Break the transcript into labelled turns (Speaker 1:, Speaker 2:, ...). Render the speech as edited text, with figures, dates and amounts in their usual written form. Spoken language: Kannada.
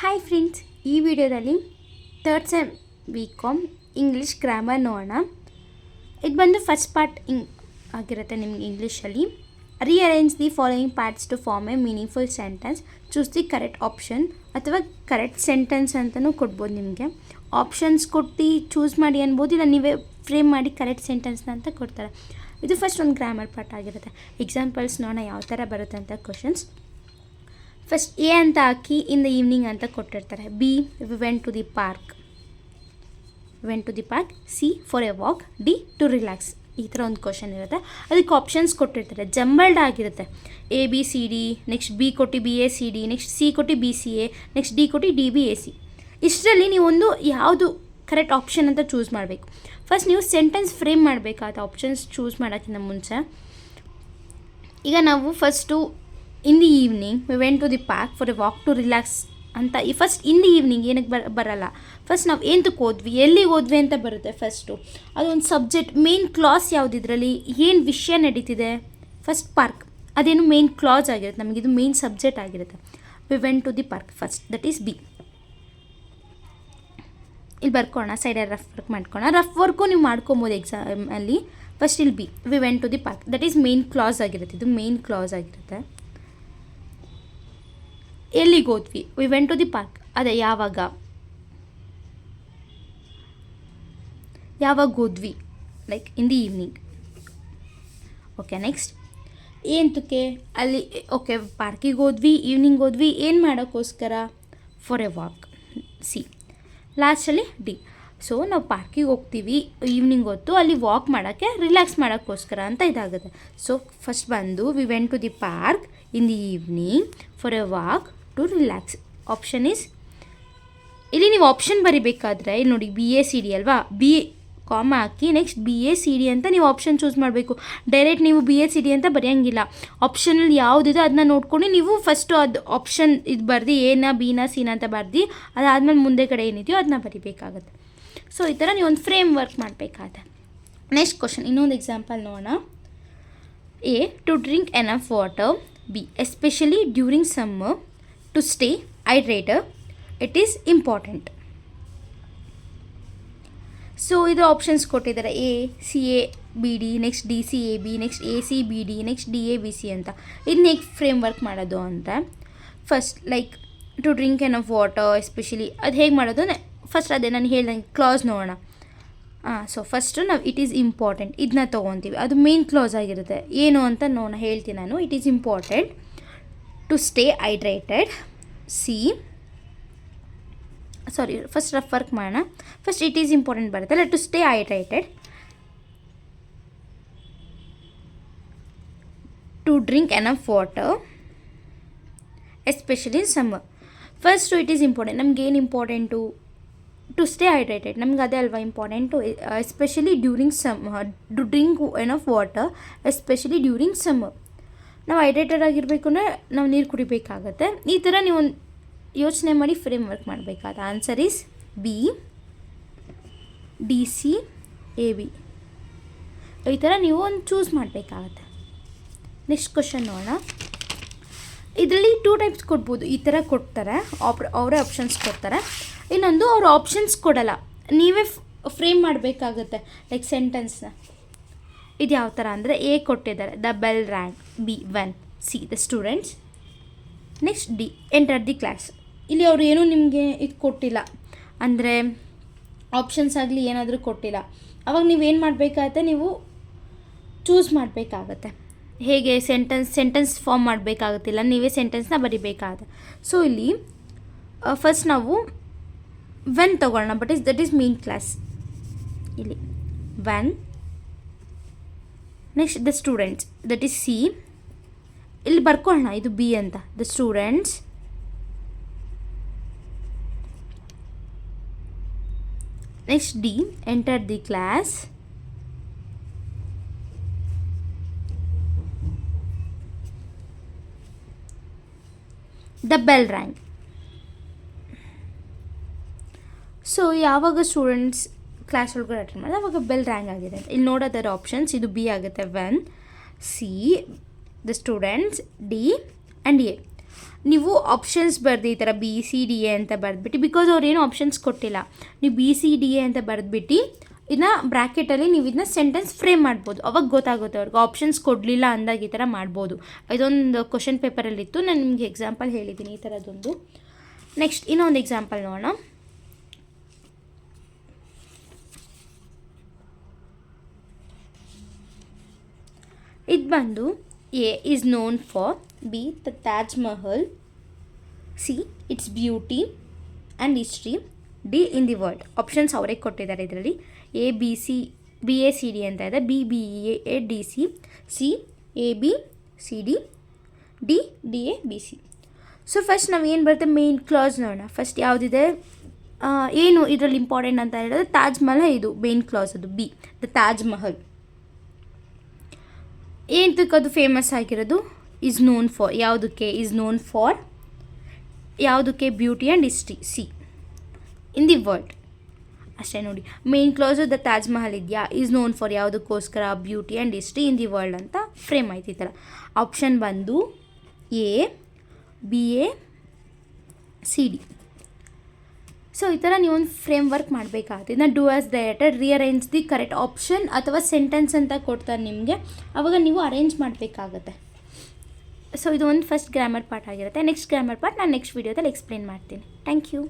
Speaker 1: ಹಾಯ್ ಫ್ರೆಂಡ್ಸ್, ಈ ವಿಡಿಯೋದಲ್ಲಿ third sem BCom English grammar ನೋಡೋಣ. ಇದು ಬಂದು ಫಸ್ಟ್ ಪಾರ್ಟ್ ಆಗಿರುತ್ತೆ ನಿಮ್ಗೆ ಇಂಗ್ಲೀಷಲ್ಲಿ. Rearrange the following parts to form a meaningful sentence. Choose the correct option ಅಥವಾ ಕರೆಕ್ಟ್ ಸೆಂಟೆನ್ಸ್ ಅಂತಲೂ ಕೊಡ್ಬೋದು. ನಿಮಗೆ ಆಪ್ಷನ್ಸ್ ಕೊಟ್ಟು ಚೂಸ್ ಮಾಡಿ ಅನ್ಬೋದು, ಇಲ್ಲ ನೀವೇ ಫ್ರೇಮ್ ಮಾಡಿ ಕರೆಕ್ಟ್ ಸೆಂಟೆನ್ಸ್ನ ಅಂತ ಕೊಡ್ತಾರೆ. ಇದು ಫಸ್ಟ್ ಒಂದು ಗ್ರಾಮರ್ ಪಾರ್ಟ್ ಆಗಿರುತ್ತೆ. ಎಕ್ಸಾಂಪಲ್ಸ್ ನೋಡೋಣ ಯಾವ ಥರ ಬರುತ್ತೆ ಅಂತ ಕ್ವಶನ್ಸ್. ಫಸ್ಟ್ ಎ ಅಂತ ಹಾಕಿ ಇನ್ ದ ಈವ್ನಿಂಗ್ ಅಂತ ಕೊಟ್ಟಿರ್ತಾರೆ. B we went to the park, C for a walk, D to relax. ಈ ಥರ ಒಂದು ಕ್ವಶನ್ ಇರುತ್ತೆ. ಅದಕ್ಕೆ ಆಪ್ಷನ್ಸ್ ಕೊಟ್ಟಿರ್ತಾರೆ, ಜಂಬಲ್ಡ್ ಆಗಿರುತ್ತೆ. A B C D, next B ಕೊಟ್ಟು B A C D, next C ಕೊಟ್ಟು B C A, next D ಕೊಟ್ಟು ಡಿ ಬಿ ಎ ಸಿ. ಇಷ್ಟರಲ್ಲಿ ನೀವೊಂದು ಯಾವುದು ಕರೆಕ್ಟ್ ಆಪ್ಷನ್ ಅಂತ ಚೂಸ್ ಮಾಡಬೇಕು. ಫಸ್ಟ್ ನೀವು ಸೆಂಟೆನ್ಸ್ ಫ್ರೇಮ್ ಮಾಡಬೇಕಾದ ಆಪ್ಷನ್ಸ್ ಚೂಸ್ ಮಾಡೋಕ್ಕಿಂತ ಮುಂಚೆ. ಈಗ ನಾವು first in the evening we went to the park for a walk to relax ಅಂತ. ಈ ಫಸ್ಟ್ ಇನ್ ದಿ ಈವ್ನಿಂಗ್ ಏನಕ್ಕೆ ಬರಲ್ಲ. ಫಸ್ಟ್ ನಾವು ಎಂತಕ್ಕೆ ಹೋದ್ವಿ, ಎಲ್ಲಿಗೆ ಹೋದ್ವಿ ಅಂತ ಬರುತ್ತೆ ಫಸ್ಟು. ಅದೊಂದು ಸಬ್ಜೆಕ್ಟ್ ಮೇನ್ ಕ್ಲಾಸ್ ಯಾವುದು, ಇದರಲ್ಲಿ ಏನು ವಿಷಯ ನಡೀತಿದೆ. ಫಸ್ಟ್ ಪಾರ್ಕ್ ಅದೇನು ಮೇನ್ ಕ್ಲಾಸ್ ಆಗಿರುತ್ತೆ, ನಮಗಿದು ಮೇನ್ ಸಬ್ಜೆಕ್ಟ್ ಆಗಿರುತ್ತೆ. We went to the park first, that is B. ಇಲ್ಲಿ ಬರ್ಕೋಣ, ಸೈಡಲ್ಲಿ ರಫ್ ವರ್ಕ್ ಮಾಡ್ಕೋಣ. ರಫ್ ವರ್ಕು ನೀವು ಮಾಡ್ಕೊಬೋದು ಎಕ್ಸಾಮಲ್ಲಿ. ಫಸ್ಟ್ ಇಲ್ಲಿ B we went to the park, that is main clause ಆಗಿರುತ್ತೆ. ಇದು ಮೇನ್ ಕ್ಲಾಸ್ ಆಗಿರುತ್ತೆ. ಎಲ್ಲಿಗೆ ಹೋದ್ವಿ, we went to the park, ಅದೇ ಯಾವಾಗ ಹೋದ್ವಿ, like in the evening. Okay, next ಏನಕ್ಕೆ ಅಲ್ಲಿ, ಓಕೆ ಪಾರ್ಕಿಗೆ ಹೋದ್ವಿ, ಈವ್ನಿಂಗ್ ಹೋದ್ವಿ, ಏನು ಮಾಡೋಕ್ಕೋಸ್ಕರ, ಫಾರ್ ಎ ವಾಕ್, ಸಿ. ಲಾಸ್ಟಲ್ಲಿ ಡಿ. ಸೊ ನಾವು ಪಾರ್ಕಿಗೆ ಹೋಗ್ತೀವಿ ಈವ್ನಿಂಗ್ ಹೊತ್ತು, ಅಲ್ಲಿ ವಾಕ್ ಮಾಡೋಕ್ಕೆ ರಿಲ್ಯಾಕ್ಸ್ ಮಾಡೋಕ್ಕೋಸ್ಕರ ಅಂತ ಇದಾಗುತ್ತೆ. ಸೊ ಫಸ್ಟ್ ಬಂದು we went to the park in the evening for a walk to relax. Option is, ಇಲ್ಲಿ ನೀವು ಆಪ್ಷನ್ ಬರಿಬೇಕಾದ್ರೆ ಇಲ್ಲಿ ನೋಡಿ ಬಿ ಎ ಸಿ ಡಿ ಅಲ್ವಾ, ಬಿ ಕಾಮ ಹಾಕಿ next B A C D ಅಂತ ನೀವು ಆಪ್ಷನ್ ಚೂಸ್ ಮಾಡಬೇಕು. ಡೈರೆಕ್ಟ್ ನೀವು ಬಿ ಎ ಸಿ ಡಿ ಅಂತ ಬರೆಯೋಂಗಿಲ್ಲ. ಆಪ್ಷನಲ್ಲಿ ಯಾವುದಿದೆ ಅದನ್ನ ನೋಡ್ಕೊಂಡು ನೀವು ಫಸ್ಟು ಅದು ಆಪ್ಷನ್ ಇದು ಬರ್ದು ಎನ ಬಿನ ಸಿನ ಅಂತ ಬರ್ದು ಅದಾದಮೇಲೆ ಮುಂದೆ ಕಡೆ ಏನಿದೆಯೋ ಅದನ್ನ ಬರಿಬೇಕಾಗತ್ತೆ. ಸೊ ಈ ಥರ ನೀವು ಒಂದು ಫ್ರೇಮ್ ವರ್ಕ್ ಮಾಡಬೇಕಾಗತ್ತೆ. ನೆಕ್ಸ್ಟ್ ಕ್ವಶನ್, ಇನ್ನೊಂದು ಎಕ್ಸಾಂಪಲ್ ನೋಡೋಣ. A to drink enough water, B especially during summer, to stay hydrated, it is important. So ಇದು ಆಪ್ಷನ್ಸ್ ಕೊಟ್ಟಿದ್ದಾರೆ, A C A B D, next D C A B, next A C B D, next D A B C ಅಂತ. ಇದನ್ನ ಹೇಗೆ ಫ್ರೇಮ್ ವರ್ಕ್ ಮಾಡೋದು ಅಂತ. First like to drink enough water especially ಅದು ಹೇಗೆ ಮಾಡೋದು, ಫಸ್ಟ್ ಅದೇ ನಾನು ಹೇಳ್ದಂಗೆ ಕ್ಲಾಸ್ ನೋಡೋಣ. ಸೊ ಫಸ್ಟು ನಾವು ಇಟ್ ಈಸ್ ಇಂಪಾರ್ಟೆಂಟ್ ಇದನ್ನ ತೊಗೊತೀವಿ, ಅದು ಮೇನ್ ಕ್ಲಾಸ್ ಆಗಿರುತ್ತೆ. ಏನು ಅಂತ ಹೇಳ್ತೀನಿ ನಾನು. It is important to stay hydrated, C. Sorry, first rough work ಮಾಡೋಣ. ಫಸ್ಟ್ ಇಟ್ ಈಸ್ ಇಂಪಾರ್ಟೆಂಟ್ ಬರುತ್ತಲ್ಲ, to stay hydrated, to drink enough water especially in summer. First it is important, ನಮಗೇನು ಇಂಪಾರ್ಟೆಂಟು, ಟು ಸ್ಟೇ ಹೈಡ್ರೇಟೆಡ್, ನಮ್ಗೆ ಅದೇ ಅಲ್ವಾ important. Especially during summer, to drink enough water especially during summer. ನಾವು ಹೈಡ್ರೇಟೆಡ್ ಆಗಿರಬೇಕು ಅಂದರೆ ನಾವು ನೀರು ಕುಡಿಬೇಕಾಗತ್ತೆ. ಈ ಥರ ನೀವು ಒಂದು ಯೋಚನೆ ಮಾಡಿ ಫ್ರೇಮ್ ವರ್ಕ್ ಮಾಡಬೇಕಾದ. Answer is B, D C A B. ಈ ಥರ ನೀವು ಒಂದು ಚೂಸ್ ಮಾಡಬೇಕಾಗತ್ತೆ. ನೆಕ್ಸ್ಟ್ ಕ್ವಶನ್ ನೋಡೋಣ. ಇದರಲ್ಲಿ 2 ಟೈಪ್ಸ್ ಕೊಡ್ಬೋದು. ಈ ಥರ ಕೊಡ್ತಾರೆ, ಅವರೇ ಆಪ್ಷನ್ಸ್ ಕೊಡ್ತಾರೆ. ಇನ್ನೊಂದು ಅವ್ರು ಆಪ್ಷನ್ಸ್ ಕೊಡಲ್ಲ, ನೀವೇ ಫ್ರೇಮ್ ಮಾಡಬೇಕಾಗತ್ತೆ ಲೈಕ್ ಸೆಂಟೆನ್ಸ್ನ. ಇದು ಯಾವ ಥರ ಅಂದರೆ, ಎ ಕೊಟ್ಟಿದ್ದಾರೆ the bell ರ್ಯಾಂಗ್, B when, C the students, next D enter the class. ಇಲ್ಲಿ ಅವರು ಏನೂ ನಿಮಗೆ ಇದು ಕೊಟ್ಟಿಲ್ಲ, ಅಂದರೆ ಆಪ್ಷನ್ಸ್ ಆಗಲಿ ಏನಾದರೂ ಕೊಟ್ಟಿಲ್ಲ. ಅವಾಗ ನೀವೇನು ಮಾಡಬೇಕಾಗತ್ತೆ, ನೀವು ಚೂಸ್ ಮಾಡಬೇಕಾಗತ್ತೆ. ಹೇಗೆ ಸೆಂಟೆನ್ಸ್ ಫಾರ್ಮ್ ಮಾಡಬೇಕಾಗತ್ತಿಲ್ಲ, ನೀವೇ ಸೆಂಟೆನ್ಸ್ನ ಬರಿಬೇಕಾಗತ್ತೆ. ಸೊ ಇಲ್ಲಿ ಫಸ್ಟ್ ನಾವು ವೆನ್ ತೊಗೊಳ್ಳೋಣ, ದಟ್ ಈಸ್ ಮೇನ್ ಕ್ಲಾಸ್. ಇಲ್ಲಿ when, next the students, that is C. ಇಲ್ಲಿ ಬರ್ಕೊಳ್ಳೋಣ, ಇದು ಬಿ ಅಂತ, the students, next D enter the class, the bell ರ್ಯಾಂಗ್. So ಯಾವಾಗ ಸ್ಟೂಡೆಂಟ್ಸ್ ಕ್ಲಾಸ್ ಒಳಗಡೆ ಅಟೆಂಡ್ ಮಾಡಿದ್ರೆ ಅವಾಗ ಬೆಲ್ ರ್ಯಾಂಗ್ ಆಗಿದೆ ಅಂತ. ಇಲ್ಲಿ ನೋಡೋದಾರ ಆಪ್ಷನ್ಸ್, ಇದು ಬಿ ಆಗುತ್ತೆ when, C the students, D and A. ನೀವು ಆಪ್ಷನ್ಸ್ ಬರೆದು ಈ ಥರ ಬಿ ಸಿ ಡಿ ಎ ಅಂತ ಬರೆದ್ಬಿಟ್ಟು, ಬಿಕಾಸ್ ಅವ್ರೇನು ಆಪ್ಷನ್ಸ್ ಕೊಟ್ಟಿಲ್ಲ, ನೀವು ಬಿ ಸಿ ಡಿ ಎ ಅಂತ ಬರೆದ್ಬಿಟ್ಟು ಇದನ್ನ ಬ್ರ್ಯಾಕೆಟಲ್ಲಿ ನೀವು ಇದನ್ನ ಸೆಂಟೆನ್ಸ್ ಫ್ರೇಮ್ ಮಾಡ್ಬೋದು. ಅವಾಗ ಗೊತ್ತಾಗುತ್ತೆ ಅವ್ರಿಗೆ. ಆಪ್ಷನ್ಸ್ ಕೊಡಲಿಲ್ಲ ಅಂದಾಗ ಈ ಥರ ಮಾಡ್ಬೋದು. ಇದೊಂದು ಕ್ವಶನ್ ಪೇಪರಲ್ಲಿತ್ತು, ನಾನು ನಿಮಗೆ ಎಕ್ಸಾಂಪಲ್ ಹೇಳಿದ್ದೀನಿ ಈ ಥರದೊಂದು. ನೆಕ್ಸ್ಟ್ ಇನ್ನೊಂದು ಎಕ್ಸಾಂಪಲ್ ನೋಡೋಣ. ಇದು ಬಂದು A is known for, B the Taj Mahal, C it's beauty and history, D in the world. Options ಅವರೇ ಕೊಟ್ಟಿದ್ದಾರೆ ಇದರಲ್ಲಿ. A B C B A C D ಅಂತ ಇದೆ, B B A D C, C A B C D, D D A B C. So first ನಾವು ಏನು ಬರುತ್ತೆ ಮೇನ್ ಕ್ಲಾಸ್ ನೋಡೋಣ. ಫಸ್ಟ್ ಯಾವುದಿದೆ, ಏನು ಇದರಲ್ಲಿ ಇಂಪಾರ್ಟೆಂಟ್ ಅಂತ ಹೇಳಿದ್ರೆ ತಾಜ್ ಮಹಲ್, ಇದು ಮೇನ್ ಕ್ಲಾಸ್, ಅದು ಬಿ ದ ತಾಜ್ ಮಹಲ್. ಏನಕ್ಕೆ ಅದು ಫೇಮಸ್ ಆಗಿರೋದು, ಈಸ್ ನೋನ್ ಫಾರ್, ಯಾವುದಕ್ಕೆ ಈಸ್ ನೋನ್ ಫಾರ್, ಯಾವುದಕ್ಕೆ beauty and history, C in the world. ಅಷ್ಟೇ ನೋಡಿ, main clause the Taj Mahal ಇದೆಯಾ, ಈಸ್ ನೋನ್ ಫಾರ್ ಯಾವುದಕ್ಕೋಸ್ಕರ, beauty and history in the world ಅಂತ ಫ್ರೇಮ್ ಆಯ್ತು ಈ ಥರ. ಆಪ್ಷನ್ ಬಂದು A B A C D. So ಈ ಥರ ನೀವೊಂದು ಫ್ರೇಮ್ ವರ್ಕ್ ಮಾಡಬೇಕಾಗುತ್ತೆ. ಇದನ್ನ do as directed, rearrange the correct option ಅಥವಾ ಸೆಂಟೆನ್ಸ್ ಅಂತ ಕೊಡ್ತಾರೆ ನಿಮಗೆ, ಆವಾಗ ನೀವು ಅರೇಂಜ್ ಮಾಡಬೇಕಾಗತ್ತೆ. ಸೊ ಇದು ಒಂದು ಫಸ್ಟ್ ಗ್ರಾಮರ್ ಪಾರ್ಟ್ ಆಗಿರುತ್ತೆ. ನೆಕ್ಸ್ಟ್ ಗ್ರಾಮರ್ ಪಾರ್ಟ್ ನಾನು ನೆಕ್ಸ್ಟ್ ವೀಡಿಯೋದಲ್ಲಿ ಎಕ್ಸ್ಪ್ಲೇನ್ ಮಾಡ್ತೀನಿ. Thank you.